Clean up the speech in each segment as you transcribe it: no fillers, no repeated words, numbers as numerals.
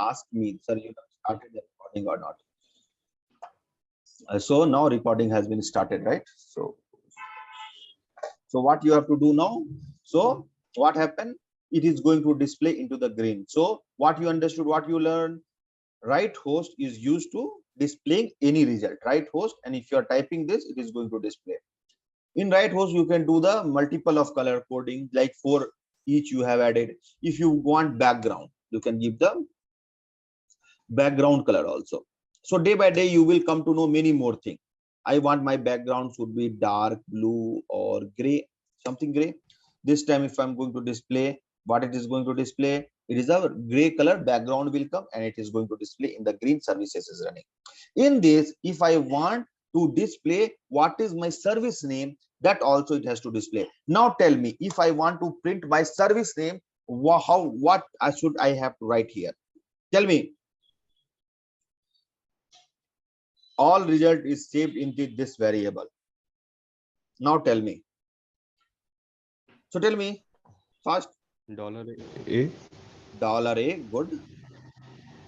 ask me, sir, you have started the recording or not? So now recording has been started, right? So what you have to do now? So what happened? It is going to display into the green. So what you understood, what you learned, right host is used to displaying any result, right host, and if you are typing this, it is going to display. In right host, you can do the multiple of color coding, like for each you have added. If you want background, you can give the background color also. So day by day, you will come to know many more things. I want my background should be dark blue or gray, something gray. This time, if I'm going to display, what it is going to display, it is a gray color background will come and it is going to display in the green services is running. In this, if I want to display what is my service name, that also it has to display. Now tell me, if I want to print my service name, what should I have to write here? Tell me. All result is saved into this variable. Now tell me. So tell me first. $A. $A, good.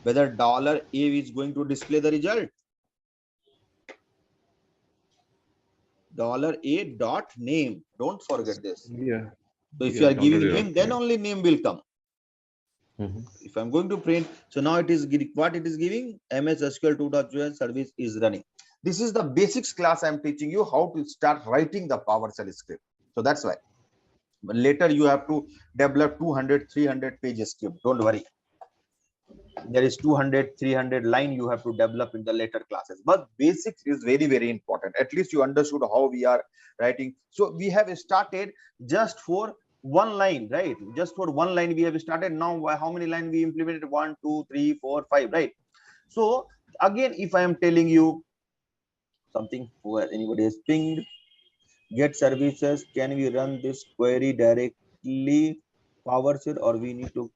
Whether $A is going to display the result. $A dot name. Don't forget this. Yeah. So if you are giving name, then only name will come. If I'm going to print, so now it is what it is giving, MS SQL 2.0 service is running. This is the basics class I'm teaching you how to start writing the PowerShell script. So that's why. But later you have to develop 200, 300 pages script. Don't worry. There is 200, 300 line you have to develop in the later classes. But basics is very, very important. At least you understood how we are writing. So we have started just for one line, right? Just for one line we have started. Now how many lines we implemented? 1, 2, 3, 4, 5, right? So again, if I am telling you something, where anybody has pinged, get services, can we run this query directly PowerShell, or we need to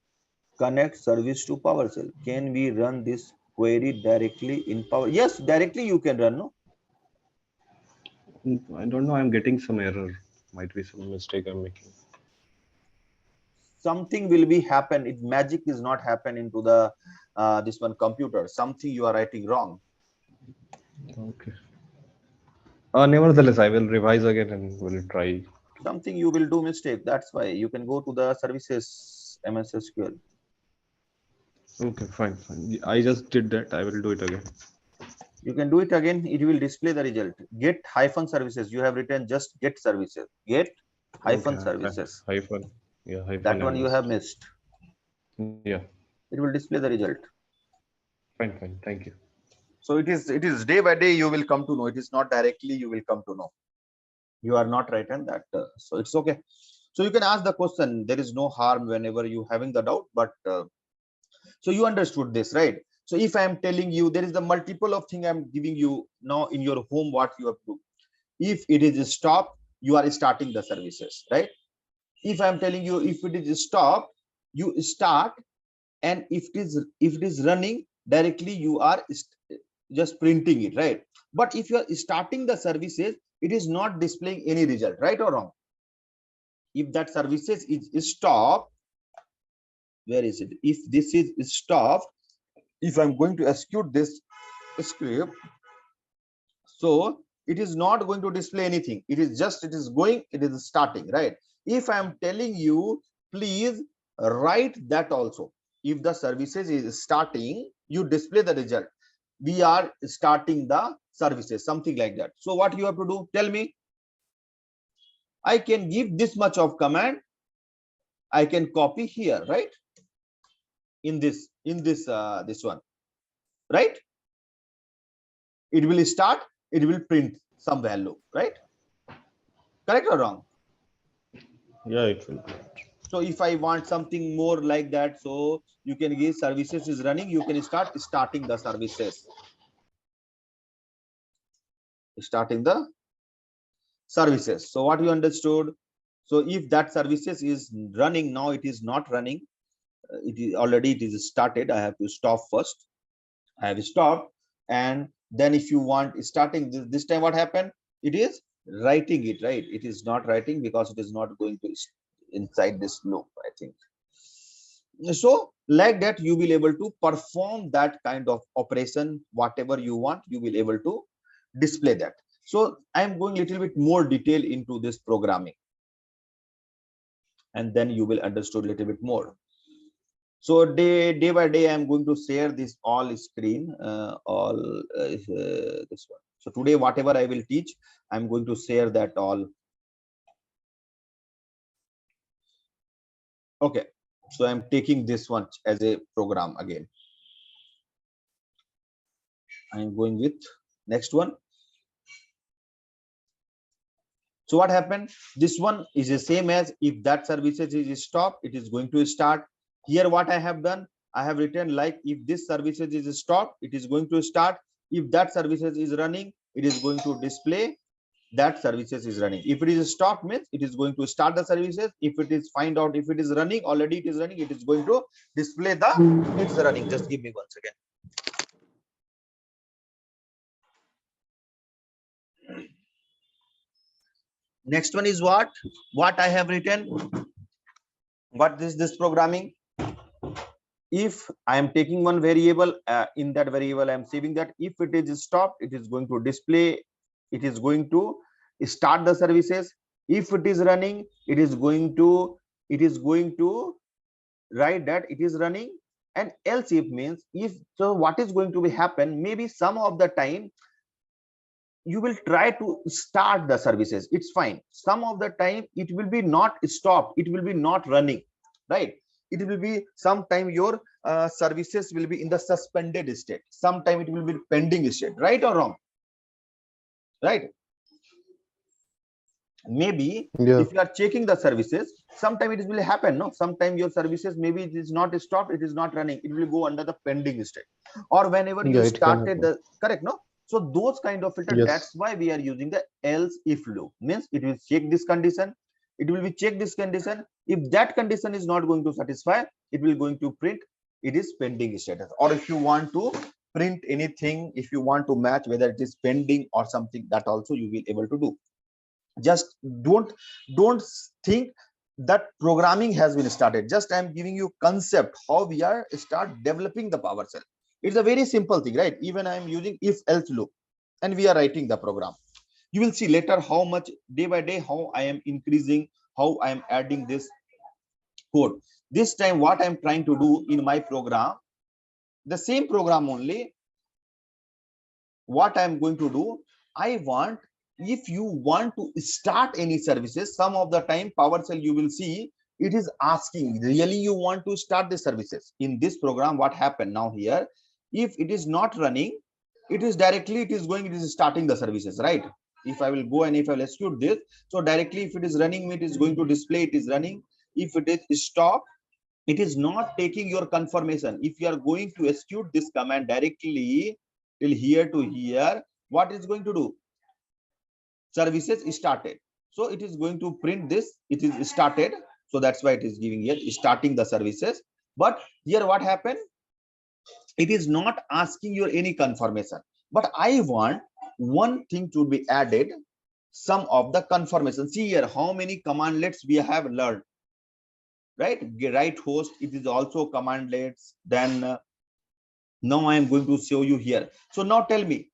connect service to PowerShell? Can we run this query directly in Power? Yes, directly you can run. No, I don't know. I'm getting some error. Might be some mistake I'm making. something will be happen. It magic is not happen into the this one computer. Something you are writing wrong. Okay. Nevertheless, I will revise again and will try. Something you will do mistake. That's why you can go to the services MS SQL. Okay, fine. I just did that. I will do it again. You can do it again. It will display the result. Get hyphen services. You have written just get services. Get hyphen services. Hyphen. Yeah, hyphen. That one you have missed. Yeah. It will display the result. Fine. Thank you. So it is day by day you will come to know. It is not directly you will come to know. You are not written that. So it's okay. So you can ask the question. There is no harm whenever you having the doubt. But so you understood this, right? So if I am telling you, there is the multiple of thing I'm giving you now in your home, what you have to do. If it is stop, you are starting the services, right? If I'm telling you, if it is stop, you start, and if it is running directly, you are just printing it, right? But if you are starting the services, it is not displaying any result, right or wrong? If that services is stopped, where is it? If this is stopped, if I'm going to execute this script, so it is not going to display anything. It is just, it is going, it is starting, right? If I'm telling you, please write that also. If the services is starting, you display the result. We are starting the services, something like that. So what you have to do, tell me. I can give this much of command. I can copy here, right? In this this one, right? It will start, it will print some value, right? Correct or wrong? Yeah, it will. So if I want something more like that, so you can give services is running, you can starting the services. Starting the services. So what you understood? So if that services is running, now it is not running. It is already, it is started. I have to stop first. I have stopped. And then if you want starting this time, what happened? It is writing it, right? It is not writing because it is not going to inside this loop, I think. So Like that, you will able to perform that kind of operation, whatever you want, you will able to display that. So I am going a little bit more detail into this programming, and then you will understand a little bit more. So day by day, I am going to share this all screen, this one. So today, whatever I will teach, I'm going to share that all. Okay, so I'm taking this one as a program again. I'm going with next one. So what happened? This one is the same as if that services is stopped, it is going to start. Here what I have done, I have written like if this services is stopped, it is going to start. If that services is running, it is going to display that services is running. If it is stopped, means it is going to start the services. If it is find out if it is running, already it is running, it is going to display the it's running. Just give me 1 second. Next one is what I have written. What is this programming? If I am taking one variable, in that variable I am saving that. If it is stopped, it is going to display, it is going to start the services. If it is running, it is going to write that it is running. And else if means if, so what is going to be happen, maybe some of the time you will try to start the services, it's fine. Some of the time it will be not stopped, it will be not running, right? It will be sometime your services will be in the suspended state, sometime it will be pending state, right or wrong? Right? Maybe if you are checking the services, sometime it will happen, no? Sometime your services, maybe it is not stopped, it is not running, it will go under the pending state, or whenever you started the correct, no? So those kind of filter, that's why we are using the else if loop. Means it will check this condition, it will be check this condition. If that condition is not going to satisfy, it will going to print it is pending status. Or if you want to print anything, if you want to match whether it is pending or something, that also you will able to do. Just don't think that programming has been started. Just I'm giving you concept how we are start developing the PowerShell. It's a very simple thing, right? Even I'm using if else loop and we are writing the program. You will see later how much day by day how I am increasing, how I am adding this code. This time what I'm trying to do in my program, the same program only, what I'm going to do, I want, if you want to start any services, some of the time PowerShell you will see it is asking really you want to start the services. In this program what happened now here, if it is not running, it is directly it is starting the services, right? If I will go and if I will execute this, so directly if it is running, it is going to display it is running. If it is stop, it is not taking your confirmation. If you are going to execute this command directly till here to here, what is going to do? Services started. So it is going to print this, it is started. So that's why it is giving here starting the services. But here what happened? It is not asking you any confirmation. But I want one thing to be added, some of the confirmation. See here how many commandlets we have learned. Right, right host, it is also commandlets. Then now I am going to show you here. So now tell me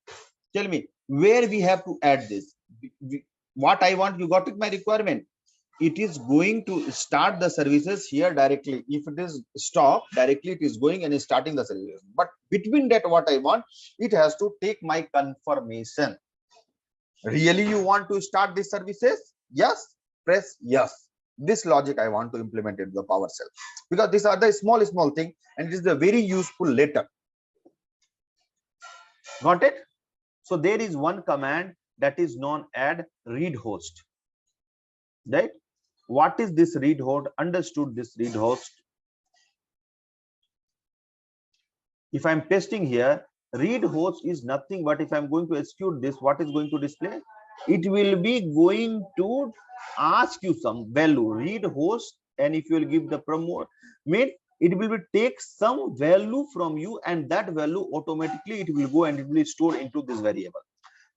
where we have to add this. What I want, you got it, my requirement. It is going to start the services here directly. If it is stop, directly it is going and is starting the services. But between that, what I want, it has to take my confirmation. Really you want to start the services? Yes, press yes. This logic I want to implement in the PowerShell, because these are the small thing and it is the very useful later. Got it? So there is one command that is known as read host, right? What is this read host? Understood this read host. If I'm testing here, read host is nothing but if I'm going to execute this, what is going to display? It will be going to ask you some value, read host, and if you will give the promote, it will take some value from you, and that value automatically it will go and it will be stored into this variable.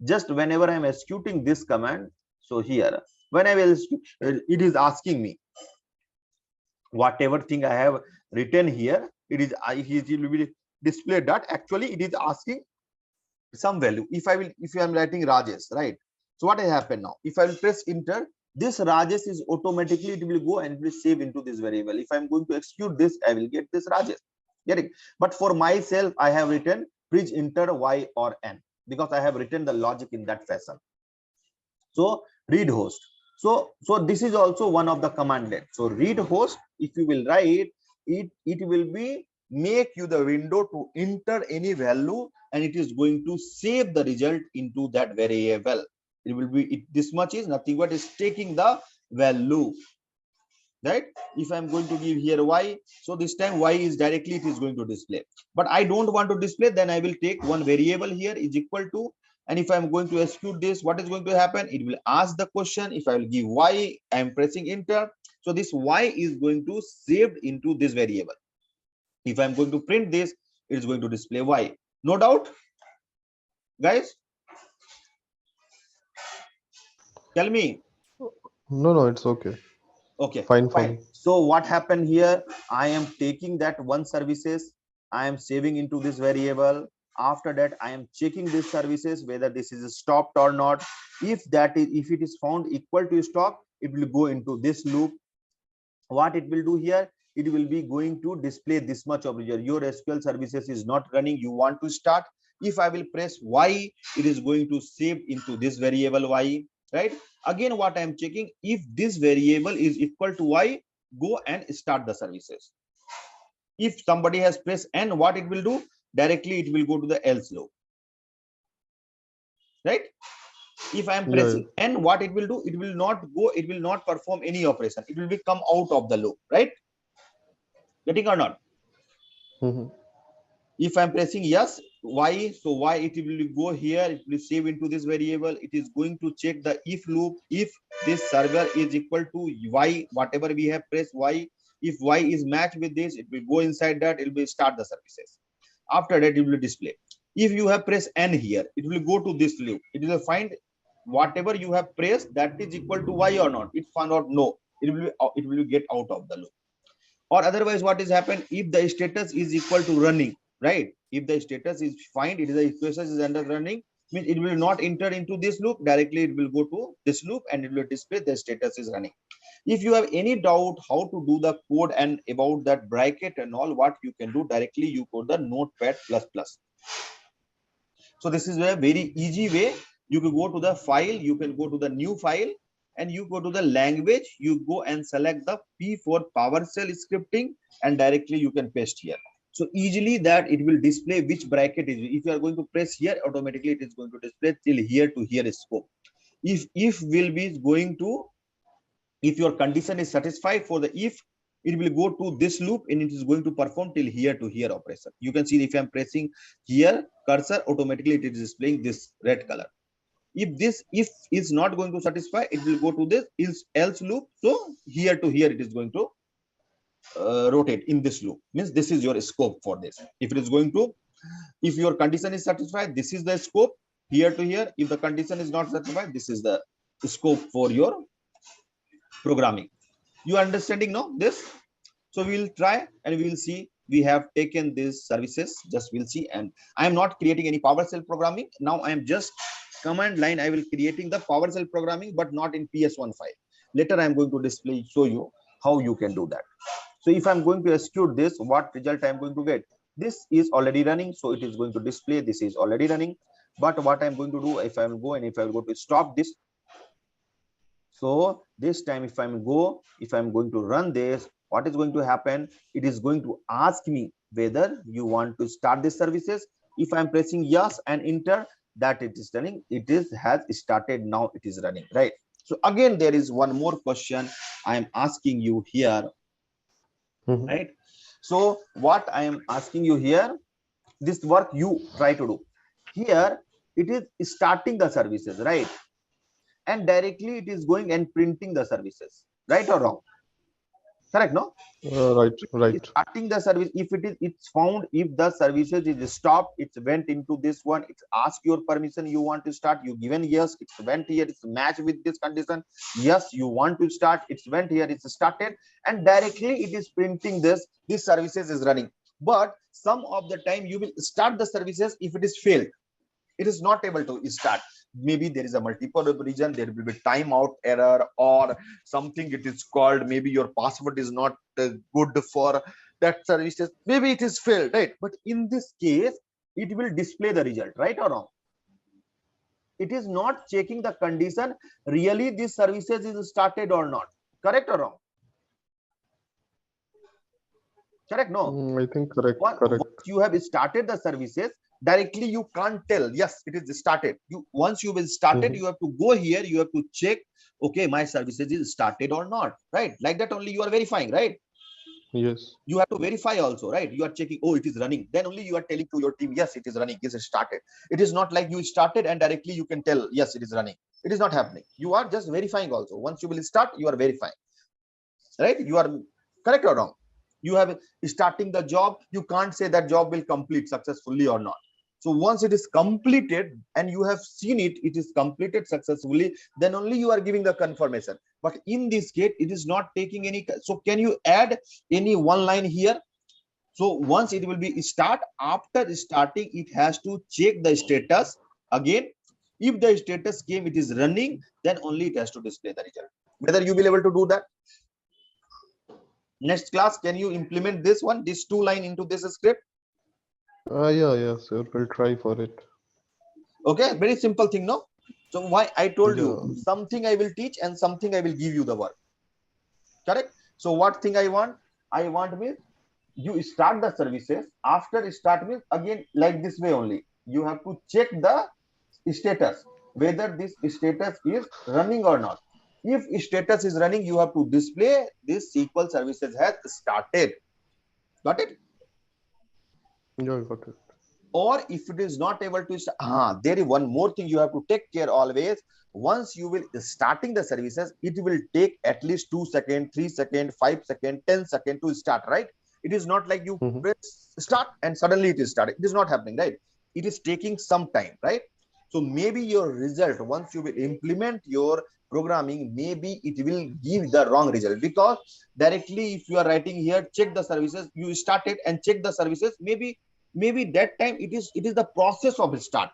Just whenever I'm executing this command, so here when I will, it is asking me whatever thing I have written here, it will be displayed that actually it is asking some value. If I am writing Rajesh, right? So what will happen now? If I will press enter, this Rajesh is automatically, it will go and it will save into this variable. If I'm going to execute this, I will get this Rajesh. Get it? But for myself, I have written please enter Y or N because I have written the logic in that fashion. So read host. So this is also one of the commanded. So read host, if you will write it, it will be make you the window to enter any value, and it is going to save the result into that variable. It will be this much is nothing but is taking the value, right? If I'm going to give here Y, so this time Y is directly it is going to display, but I don't want to display, then I will take one variable here is equal to, and if I'm going to execute this, what is going to happen? It will ask the question. If I will give Y, I am pressing enter, so this Y is going to saved into this variable. If I'm going to print this, it is going to display Y. No doubt, guys? Tell me. No, it's okay. Okay, Fine for fine. me. So what happened here? I am taking that one services, I am saving into this variable. After that, I am checking these services whether this is stopped or not. If it is found equal to stop, it will go into this loop. What it will do here? It will be going to display this much of your SQL services is not running. You want to start. If I will press Y, it is going to save into this variable Y, right? Again, what I am checking, if this variable is equal to Y, go and start the services. If somebody has pressed N, what it will do? Directly it will go to the else loop, right? If I am pressing N, what it will do? It will not go, it will not perform any operation. It will be come out of the loop, right? Getting or not? If I'm pressing yes, Y, so Y it will go here, it will save into this variable. It is going to check the if loop. If this server is equal to Y, whatever we have pressed Y, if Y is matched with this, it will go inside that, it will start the services. After that, it will display. If you have pressed N here, it will go to this loop. It will find whatever you have pressed that is equal to Y or not. It found out no, it will get out of the loop. Or otherwise, what is happened? If the status is equal to running, right? If the status is fine, it is the equation is under running, means it will not enter into this loop. Directly it will go to this loop and it will display the status is running. If you have any doubt how to do the code and about that bracket and all, what you can do directly, you code the notepad++. So this is a very easy way. You can go to the file, you can go to the new file, and you go to the language, you go and select the P for PowerShell scripting, and directly you can paste here. So easily that it will display which bracket is. If you are going to press here, automatically it is going to display till here to here scope. If will be going to, if your condition is satisfied for the if, it will go to this loop and it is going to perform till here to here operation. You can see if I'm pressing here cursor, automatically it is displaying this red color. If this if is not going to satisfy, it will go to this else loop. So here to here it is going to rotate in this loop, means this is your scope for this. If it is going to, if your condition is satisfied, this is the scope here to here. If the condition is not satisfied, this is the scope for your programming. You understanding now this? So we will try and we will see. We have taken these services, just we'll see. And I am not creating any PowerShell programming. Now I am just command line. I will creating the PowerShell programming, but not in PS1 file. Later I am going to display, show you how you can do that. So if I'm going to execute this, what result I'm going to get? This is already running, so it is going to display this is already running. But what I'm going to do, if I will go and if I will go to stop this, so this time if I'm going to run this, what is going to happen? It is going to ask me whether you want to start the services. If I'm pressing yes and enter, that it is running. It is has started now. It is running, right? So again, there is one more question I am asking you here, right? So what I am asking you here, this work you try to do here. It is starting the services, right? And directly it is going and printing the services, right or wrong? Correct, no? Right. Starting the service, if it's found, if the services is stopped, it's went into this one, it's asked your permission, you want to start, you given yes, it's went here, it's matched with this condition, yes, you want to start, it's went here, it's started, and directly it is printing this services is running. But some of the time you will start the services. If it is failed, it is not able to start. Maybe there is a multiple reason. There will be timeout error or something. It is called, maybe your password is not good for that services. Maybe it is failed, right? But in this case, it will display the result, right or wrong? It is not checking the condition really this services is started or not. Correct or wrong? Correct? No. I think correct, Once correct. you have started the services, directly you can't tell yes it is started. Once you will started, you have to go here, you have to check, okay, my services is started or not, right? Like that only you are verifying, right? Yes. You have to verify also, right? You are checking, oh, it is running, then only you are telling to your team, yes, it is running, it is started. It is not like you started and directly you can tell, yes, it is running. It is not happening. You are just verifying also. Once you will start, you are verifying, right? You are correct or wrong? You have starting the job, you can't say that job will complete successfully or not. So once it is completed and you have seen it, it is completed successfully, then only you are giving the confirmation. But in this case, it is not taking any. So can you add any one line here? So once it will be start, after starting, it has to check the status again. If the status came, it is running, then only it has to display the result. Whether you will be able to do that? Next class, can you implement this one, this 2 line into this script? Yeah, sir. We'll try for it. Okay, very simple thing, no? So why I told you Yeah. something I will teach and something I will give you the work. Correct? So what thing I want? I want means you start the services. After start means again like this way only. You have to check the status, whether this status is running or not. If status is running, you have to display this SQL services has started. Got it? Yeah, got it. Or if it is not able to there is one more thing you have to take care always. Once you will starting the services, it will take at least 2 seconds, 3 seconds, 5 seconds, 10 seconds to start, right? It is not like you press start and suddenly it is started. It is not happening, right? It is taking some time, right? So maybe your result, once you will implement your programming, maybe it will give the wrong result, because directly if you are writing here check the services, you started and check the services, maybe that time it is the process of start,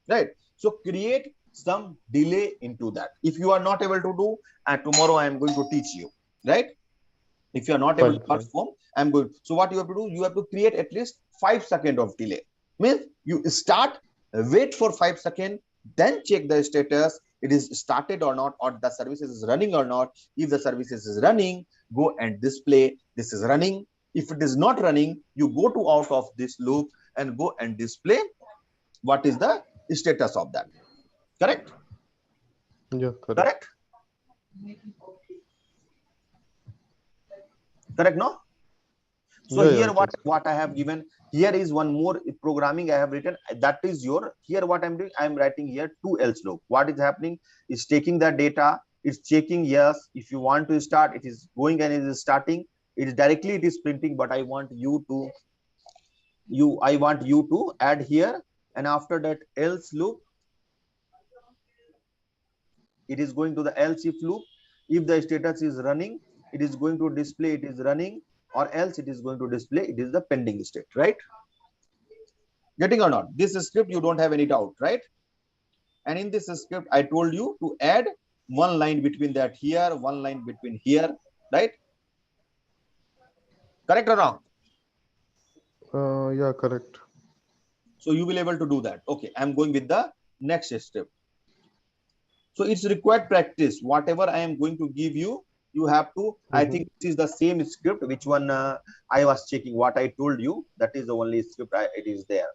right? So create some delay into that. If you are not able to do, and tomorrow I am going to teach you, right? If you are not able to Fine. perform, I'm going. So what you have to do, you have to create at least 5 seconds of delay. Means you start, wait for 5 seconds, then check the status, it is started or not, or the services is running or not. If the services is running, go and display this is running. If it is not running, you go to out of this loop and go and display what is the status of that. Correct? Yeah, Correct? Correct, no? So Yeah, here it is. what I have given, here is one more programming I have written. That is your, here what I'm doing, I'm writing here to else loop. What is happening is taking the data, it's checking, yes, if you want to start, it is going and it is starting. It is directly it is printing, but I want you to add here, and after that else loop, it is going to the else if loop. If the status is running, it is going to display it is running, or else it is going to display it is the pending state, right? Getting or not? This script you don't have any doubt, right? And in this script I told you to add one line between that here, one line between here, right? Correct or wrong? Yeah, correct. So you will able to do that. Okay, I'm going with the next step. So it's required practice. Whatever I am going to give you, you have to, I think this is the same script, which one I was checking what I told you. That is the only script it is there.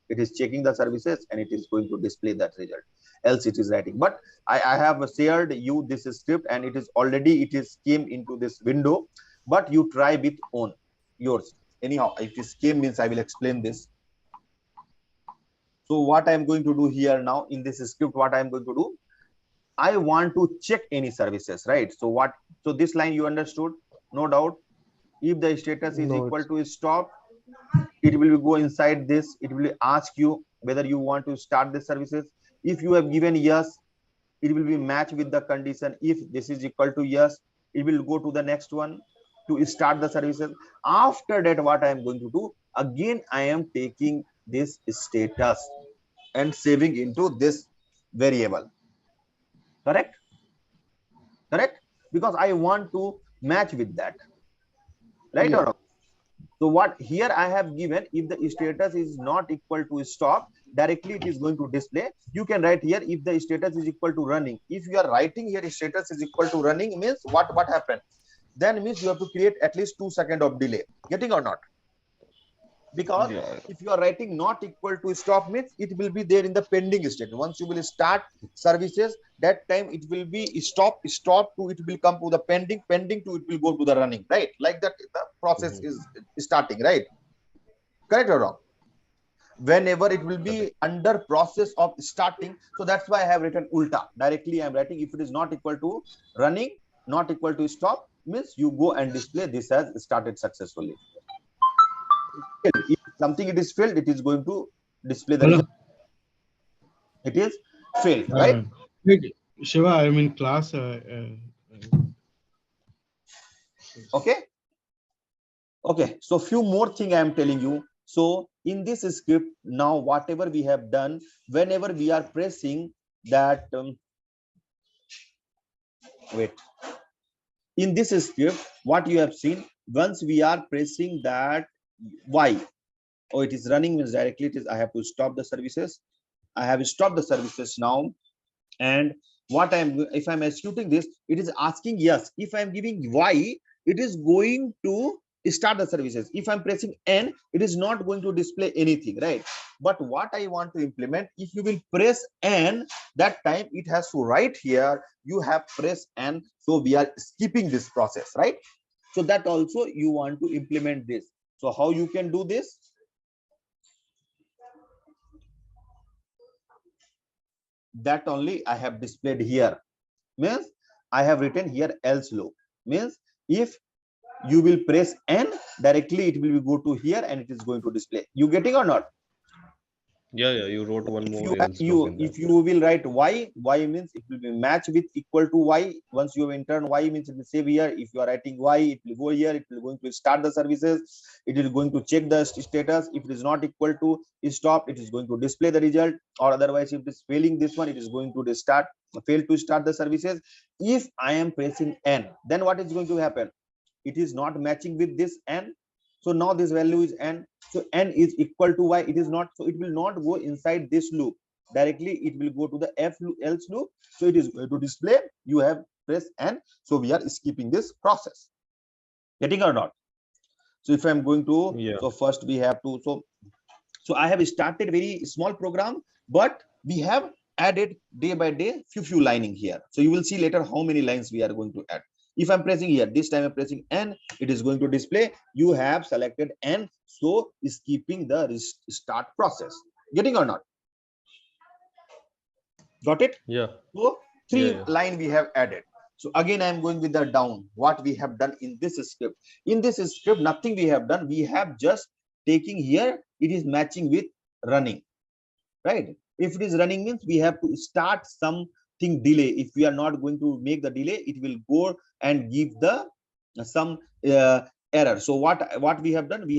It is checking the services and it is going to display that result. Else it is writing. But I have shared you this script and it is already, it is came into this window, but you try with own yours. Anyhow, if this came means I will explain this. So what I am going to do here now in this script, what I am going to do, I want to check any services, right? So what, so this line you understood, no doubt. If the status is equal to stop, it will go inside this, it will ask you whether you want to start the services. If you have given yes, it will be matched with the condition. If this is equal to yes, it will go to the next one to start the services. After that, what I am going to do, again I am taking this status and saving into this variable. Correct? Correct? Because I want to match with that. Right or not? So what here I have given, if the status is not equal to stop, directly it is going to display. You can write here if the status is equal to running. If you are writing here status is equal to running, means what happened? Then means you have to create at least 2 seconds of delay. Getting or not? Because if you are writing not equal to stop, means it will be there in the pending state. Once you will start services, that time it will be stop to it will come to the pending to it will go to the running, right? Like that the process is starting, right? Correct or wrong? Whenever it will be under process of starting, so that's why I have written ulta. Directly I am writing if it is not equal to running, not equal to stop, means you go and display this has started successfully. If something it is failed, it is going to display the result. It is failed, right? Wait, Shiva, I'm in class. Okay. Okay. So few more thing I am telling you. So in this script, now whatever we have done, whenever we are pressing that, wait. In this script, what you have seen, once we are pressing that Y, oh, it is running means directly it is, I have to stop the services. I have stopped the services now. And what if I'm executing this, it is asking yes. If I'm giving Y, it is going to start the services. If I'm pressing N, it is not going to display anything, right? But what I want to implement, if you will press N, that time it has to write here, you have pressed N. So we are skipping this process, right? So that also you want to implement this. So how you can do this? That only I have displayed here. Means I have written here else loop. Means if you will press N, directly it will go to here and it is going to display. You getting or not? Yeah, you wrote one more else If loop in that. you will write Y means it will be match with equal to Y. Once you enter Y means it will save here. If you are writing Y, it will go here. It will going to start the services. It is going to check the status. If it is not equal to stop, it is going to display the result. Or otherwise, if it is failing this one, it is going to fail to start the services. If I am pressing N, then what is going to happen? It is not matching with this N. So now this value is N. So N is equal to Y. It is not. So it will not go inside this loop. Directly it will go to the else loop. So it is going to display you have pressed N. So we are skipping this process. Getting or not? So if I'm going to, so first we have to, so I have started very small program, but we have added day by day few lining here. So you will see later how many lines we are going to add. If I'm pressing here, this time I'm pressing N, it is going to display you have selected N, so skipping the start process. Getting or not? Got it? Yeah. So three line we have added. So again, I'm going with the down. What we have done in this script. In this script, nothing we have done. We have just taking here, it is matching with running, right? If it is running means we have to start something delay. If we are not going to make the delay, it will go and give the some error. So what we have done, we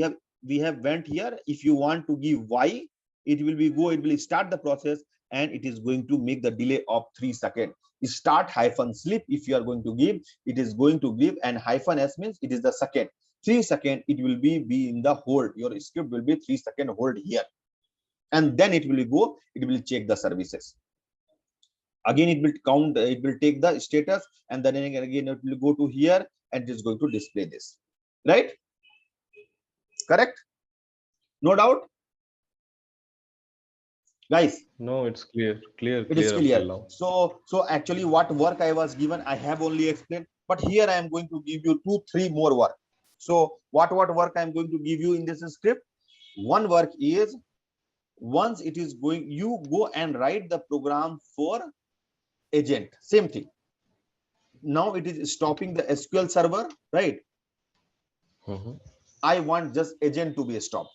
have went here. If you want to give Y, it will start the process and it is going to make the delay of 3 seconds. Start hyphen sleep. If you are going to give, it is going to give, and hyphen S means it is the second. 3 seconds it will be in the hold. Your script will be 3 second hold here, and then it will go, it will check the services. Again it will count, it will take the status, and then again it will go to here and it is going to display this, right? Correct? No doubt, guys? No, it's clear. It is clear. So actually what work I was given, I have only explained, but here I am going to give you 2-3 more work. So what work I am going to give you in this script? One work is, once it is going, you go and write the program for agent. Same thing. Now it is stopping the SQL server, right? I want just agent to be stopped.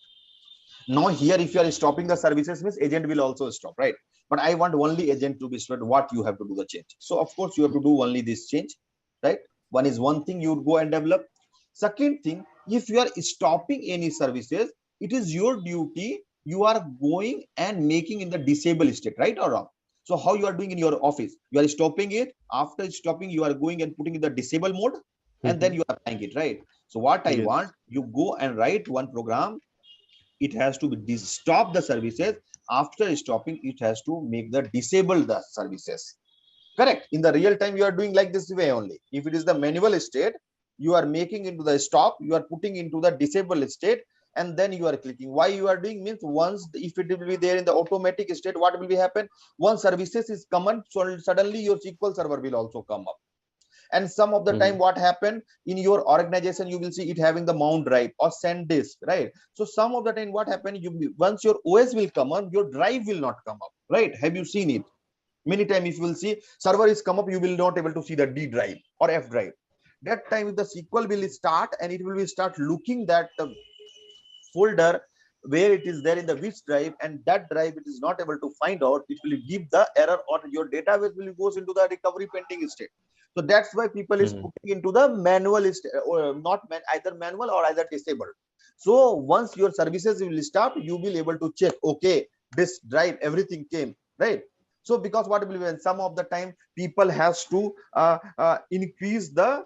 Now here, if you are stopping the services, means agent will also stop, right? But I want only agent to be stopped. What you have to do the change? So of course you have to do only this change, right? One thing you go and develop. Second thing, if you are stopping any services, it is your duty. You are going and making in the disable state, right or wrong? So how you are doing in your office? You are stopping it. After stopping, you are going and putting in the disable mode, and then you are applying it, right? So what I want, you go and write one program. It has to be stop the services. After stopping, it has to make the disable the services. Correct. In the real time, you are doing like this way only. If it is the manual state, you are making into the stop, you are putting into the disable state, and then you are clicking. Why you are doing means, once if it will be there in the automatic state, what will be happen? Once services is common, so suddenly your SQL server will also come up. And some of the time what happened in your organization, you will see it having the mount drive or send disk, right? So some of the time what happened, you once your OS will come on, your drive will not come up, right? Have you seen it? Many times if you will see server is come up, you will not able to see the D drive or F drive. That time if the SQL will start, and it will be start looking that folder where it is there in the which drive, and that drive it is not able to find out, it will give the error, or your database will goes into the recovery pending state. So that's why people is putting into the manual or not either manual or either disabled. So once your services will stop, you will able to check, okay, this drive everything came, right? So because what will be, some of the time people has to increase the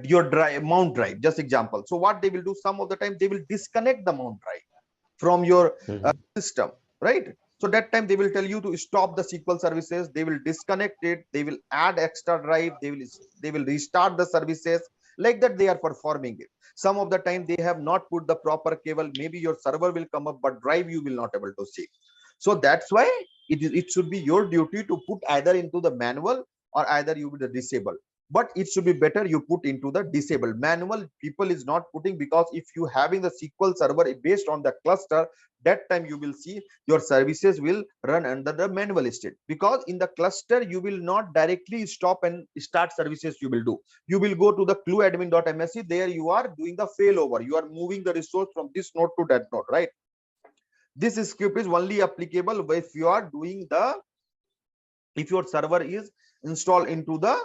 your drive mount drive, just example. So what they will do, some of the time they will disconnect the mount drive from your system, right? So that time they will tell you to stop the SQL services, they will disconnect it, they will add extra drive, they will restart the services, like that they are performing it. Some of the time they have not put the proper cable, maybe your server will come up but drive you will not able to see. So that's why it should be your duty to put either into the manual or either you will disable. But it should be better you put into the disabled. Manual people is not putting, because if you having the SQL server based on the cluster, that time you will see your services will run under the manual state, because in the cluster you will not directly stop and start services. You will do, you will go to the clueadmin.msc, there you are doing the failover, you are moving the resource from this node to that node, right? This script is only applicable if you are doing the, if your server is installed into the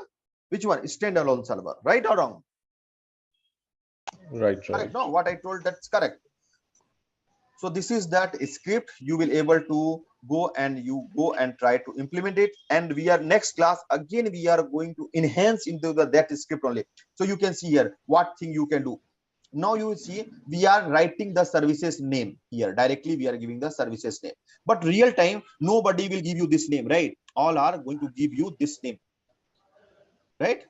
which one, standalone server, right or wrong? Right. Correct. No, what I told, that's correct. So this is that script, you will able to go and try to implement it. And we are next class again, we are going to enhance into the that script only. So you can see here what thing you can do. Now you see we are writing the services name here directly, we are giving the services name, but real time nobody will give you this name, right? All are going to give you this name, right?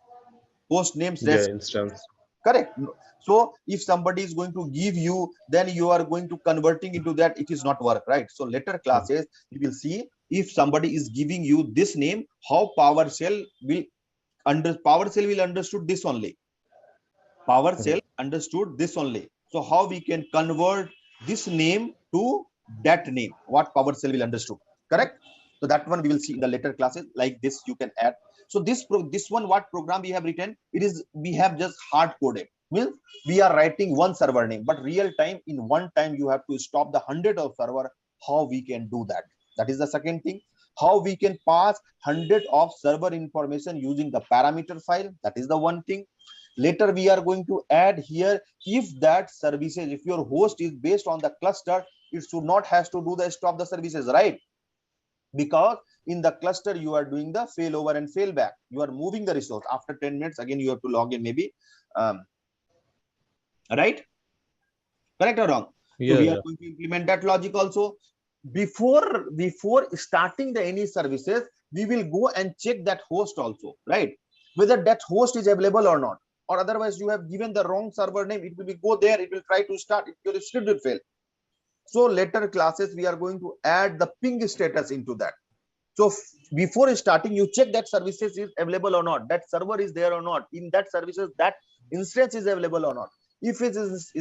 Post name Yeah, instance. correct. So if somebody is going to give you, then you are going to converting into that, it is not work, right? So later classes you will see, if somebody is giving you this name, how PowerShell will understood this only. PowerShell understood this only. So how we can convert this name to that name, what PowerShell will understood, correct? So that one we will see in the later classes, like this you can add. So this one, what program we have written, it is, we have just hard coded, means we are writing one server name, but real time in one time you have to stop the 100 of server. How we can do that? That is the second thing. How we can pass 100 of server information using the parameter file, that is the one thing. Later we are going to add here, if that services, if your host is based on the cluster, it should not has to do the stop the services, right? Because in the cluster you are doing the failover and failback, you are moving the resource after 10 minutes, again you have to log in maybe, right? Correct or wrong? So we are going to implement that logic also. Before starting the any services, we will go and check that host also, right? Whether that host is available or not, or otherwise you have given the wrong server name, it will be go there, it will try to start, your script will fail. So later classes we are going to add the ping status into that. So before starting, you check that services is available or not, that server is there or not, in that services that instance is available or not. If it is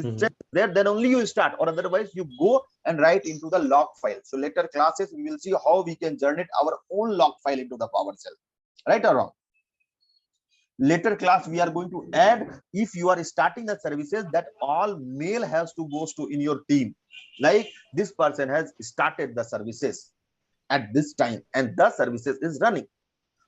there, then only you start, or otherwise you go and write into the log file. So later classes we will see how we can generate our own log file into the PowerShell, right or wrong? Later class we are going to add, if you are starting the services, that all mail has to goes to in your team, like this person has started the services at this time and the services is running,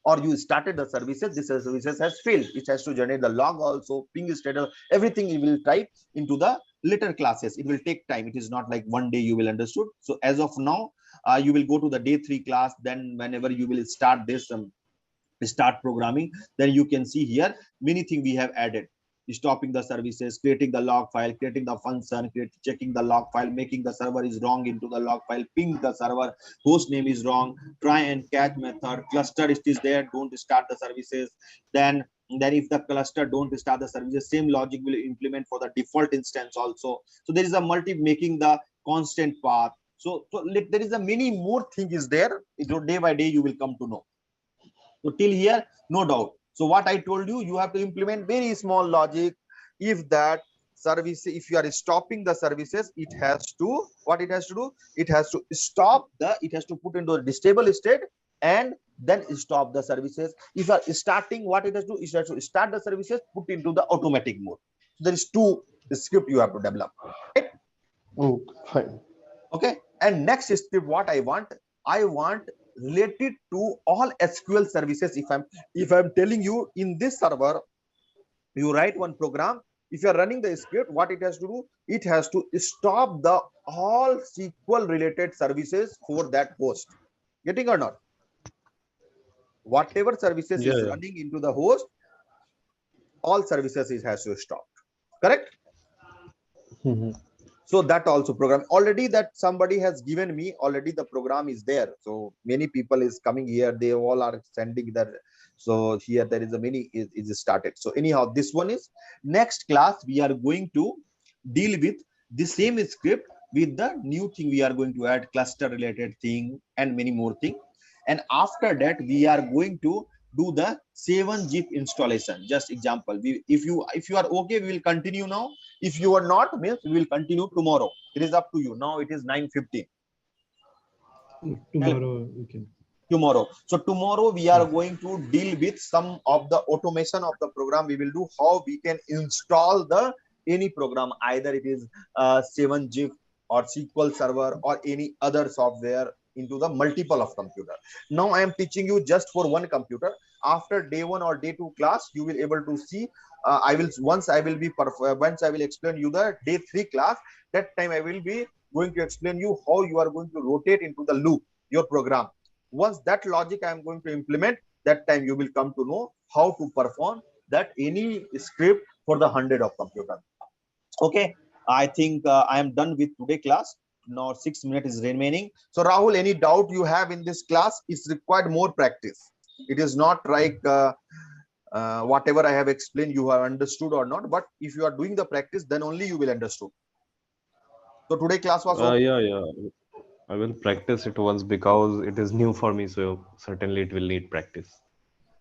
or you started the services, this services has failed, it has to generate the log also, ping status, everything you will type into the later classes. It will take time. It is not like one day you will understood. So as of now, you will go to the day 3 class. Then whenever you will start this start programming, then you can see here many things we have added: stopping the services, creating the log file, creating the function, checking the log file, making the server is wrong into the log file, ping the server, host name is wrong, try and catch method, cluster it is there, don't start the services. Then if the cluster don't start the services, same logic will implement for the default instance also. So there is a making the constant path. So there is a many more thing is there. Day by day you will come to know. So till here, no doubt. So what I told you, you have to implement very small logic. If that service, if you are stopping the services, it has to, what it has to do? It has to stop it has to put into a stable state and then stop the services. If you are starting, what it has to do? It has to start the services, put into the automatic mode. So there is two script you have to develop. Right? Oh, fine. Okay. And next script, what I want related to all SQL services. If I'm telling you in this server, you write one program. If you are running the script, what it has to do? It has to stop the all SQL related services for that host. Getting or not? Whatever services Yeah, is yeah. running into the host, all services it has to stop. Correct? Mhm. So that also program already that somebody has given me already, the program is there. So many people is coming here, they all are sending their, so here there is a many is started. So anyhow, this one is next class we are going to deal with the same script with the new thing. We are going to add cluster related thing and many more thing. And after that we are going to do the 7-zip installation. Just example, if you are okay, we will continue now. If you are not, means we will continue tomorrow. It is up to you. Now it is 9:15. Tomorrow we can. Tomorrow. So tomorrow we are going to deal with some of the automation of the program. We will do how we can install the any program, either it is 7-zip or SQL Server or any other software into the multiple of computer. Now I am teaching you just for one computer. After day 1 or day 2 class, you will able to see. Once I will explain you the day 3 class. That time I will be going to explain you how you are going to rotate into the loop your program. Once that logic I am going to implement, that time you will come to know how to perform that any script for the 100 of computer. Okay, I think I am done with today class. Now 6 minutes is remaining. So Rahul, any doubt you have in this class? It's required more practice. It is not like whatever I have explained you have understood or not, but if you are doing the practice, then only you will understood. So today class was okay. Yeah, yeah. I will practice it once because it is new for me, so certainly it will need practice.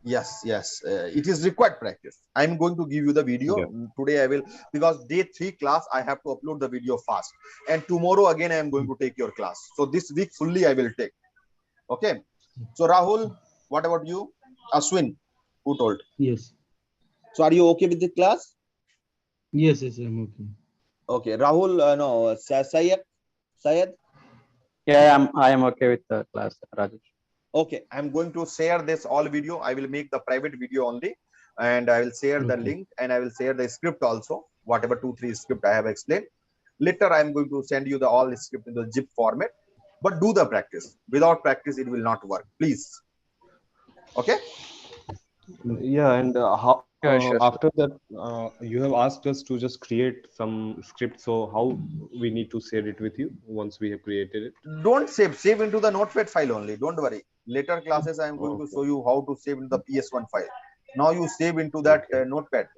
Yes, yes, it is required practice. I'm going to give you the video Yeah. today. I will, because day 3 class I have to upload the video fast, and tomorrow again I am going to take your class. So this week fully I will take. Okay. So Rahul, what about you? Ashwin, who told? Yes. So are you okay with the class? Yes, yes, I'm okay. Okay, Rahul, no, Syed. Yeah, I am okay with the class, Rajesh. Okay, I'm going to share this all video. I will make the private video only, and I will share the Okay. link, and I will share the script also, whatever 2-3 script I have explained. Later, I'm going to send you the all script in the zip format, but do the practice. Without practice, it will not work. Please. Okay. Yeah, and how Sure. after that you have asked us to just create some script. So how we need to share it with you once we have created it? Don't save into the notepad file only. Don't worry. Later classes, I'm going to Okay. show you how to save in the PS1 file. Now you save into that Okay. notepad.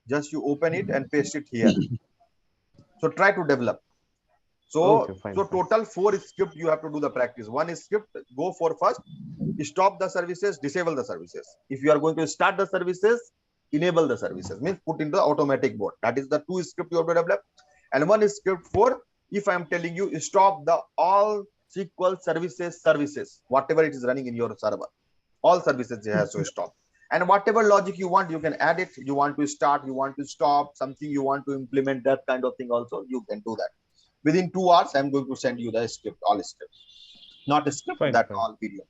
Just you open it and paste it here. So try to develop. Okay. So, Fine. so Fine. total 4 script you have to do the practice. One script, go for first, stop the services, disable the services. If you are going to start the services, enable the services, means put into the automatic mode. That is the 2 script you have to develop. And one script for, if I am telling you, stop the all SQL services, whatever it is running in your server, all services it has to stop. And whatever logic you want, you can add it. You want to start, you want to stop, something you want to implement, that kind of thing also, you can do that. Within 2 hours, I'm going to send you the script, all script, not a script, Fine. that Fine. all video.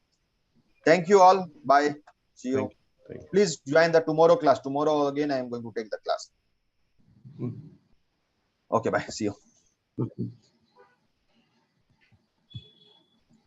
Thank you all. Bye. See you. Thank you. Thank you. Please join the tomorrow class. Tomorrow again, I am going to take the class. Mm. Okay, bye. See you. Okay.